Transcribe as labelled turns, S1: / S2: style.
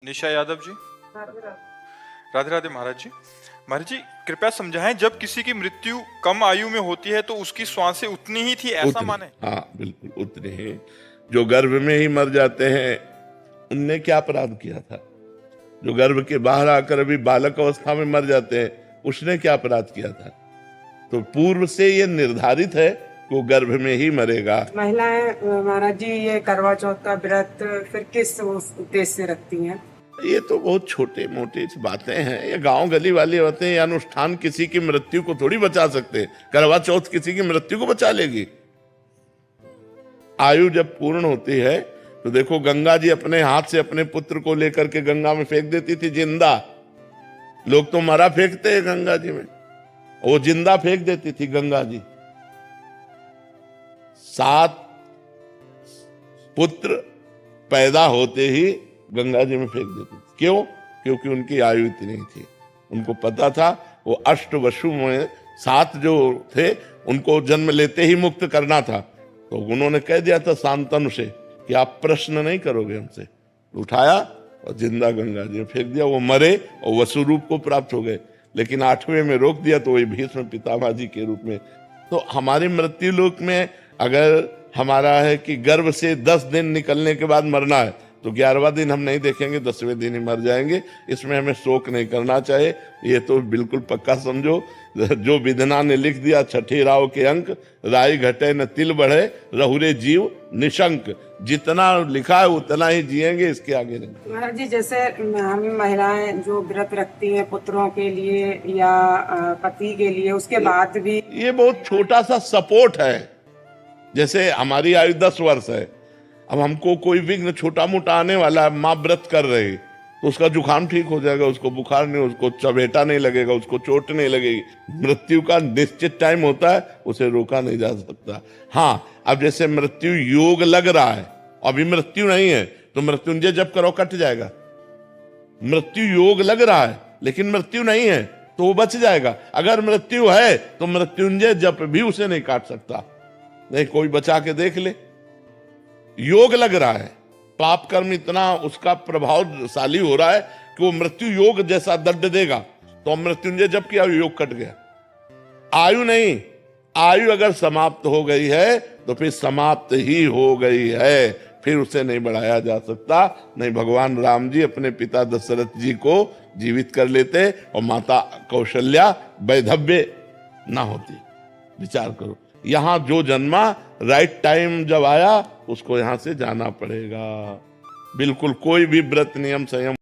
S1: निशा यादव जी। राधे राधे महाराज जी। महाराज जी कृपया समझाएं, जब किसी की मृत्यु कम आयु में होती है तो उसकी श्वासें उतनी ही थी, ऐसा
S2: उतने,
S1: माने?
S2: हाँ बिल्कुल उतने हैं। जो गर्भ में ही मर जाते हैं उनने क्या अपराध किया था? जो गर्भ के बाहर आकर अभी बालक अवस्था में मर जाते हैं उसने क्या अपराध किया था? तो पूर्व से ये निर्धारित है कि वो गर्भ में ही मरेगा।
S3: महिलाएं महाराज जी ये करवा चौथ का व्रत फिर किस उद्देश्य से रखती हैं?
S2: ये तो बहुत छोटे मोटे बातें हैं, ये गांव गली वाली बातें। ये अनुष्ठान किसी की मृत्यु को थोड़ी बचा सकते। करवा चौथ किसी की मृत्यु को बचा लेगी? आयु जब पूर्ण होती है तो देखो, गंगा जी अपने हाथ से अपने पुत्र को लेकर के गंगा में फेंक देती थी जिंदा। लोग तो मरा फेंकते हैं गंगा जी में, वो जिंदा फेंक देती थी गंगा जी। 7 पुत्र पैदा होते ही गंगा जी में फेंक देती थी। क्यों? क्योंकि उनकी आयु इतनी थी। उनको पता था वो अष्टवसु में 7 जो थे उनको जन्म लेते ही मुक्त करना था। तो उन्होंने कह दिया था शांतनु से कि आप प्रश्न नहीं करोगे हमसे। उठाया और जिंदा गंगा जी में फेंक दिया। वो मरे और वसु रूप को प्राप्त हो गए। लेकिन 8वें में रोक दिया तो वही भीष्म पितामह जी के रूप में। तो हमारी मृत्यु लोक में अगर हमारा है कि गर्भ से 10 दिन निकलने के बाद मरना है तो 11वां दिन हम नहीं देखेंगे, 10वें दिन ही मर जाएंगे। इसमें हमें शोक नहीं करना चाहिए। ये तो बिल्कुल पक्का समझो, जो विधना ने लिख दिया 6ठे राव के अंक, राई घटे न तिल बढ़े रहुरे जीव निशंक। जितना लिखा है उतना ही जिएंगे, इसके आगे नहीं।
S3: महाराज जी जैसे हम महिलाएं जो व्रत रखती हैं पुत्रों के लिए या पति के लिए, उसके बाद भी
S2: ये बहुत छोटा सा सपोर्ट है। जैसे हमारी आयु 10 वर्ष है, अब हमको कोई विघ्न छोटा मोटा आने वाला है, माँ व्रत कर रही तो उसका जुकाम ठीक हो जाएगा, उसको बुखार नहीं, उसको चबेटा नहीं लगेगा, उसको चोट नहीं लगेगी। मृत्यु का निश्चित टाइम होता है, उसे रोका नहीं जा सकता। हाँ, अब जैसे मृत्यु योग लग रहा है, अभी मृत्यु नहीं है तो मृत्युंजय जप करो कट जाएगा। मृत्यु योग लग रहा है लेकिन मृत्यु नहीं है तो वो बच जाएगा। अगर मृत्यु है तो मृत्युंजय जप भी उसे नहीं काट सकता। नहीं, कोई बचा के देख ले। योग लग रहा है, पाप कर्म इतना उसका प्रभावशाली हो रहा है कि वो मृत्यु योग जैसा दंड देगा। तो मृत्युंजय जब किया योग कट गया। आयु नहीं, आयु अगर समाप्त हो गई है तो फिर समाप्त ही हो गई है, फिर उसे नहीं बढ़ाया जा सकता। नहीं, भगवान राम जी अपने पिता दशरथ जी को जीवित कर लेते और माता कौशल्या वैधव्य ना होती। विचार करो, यहां जो जन्मा राइट टाइम जब आया उसको यहां से जाना पड़ेगा। बिल्कुल कोई भी व्रत नियम संयम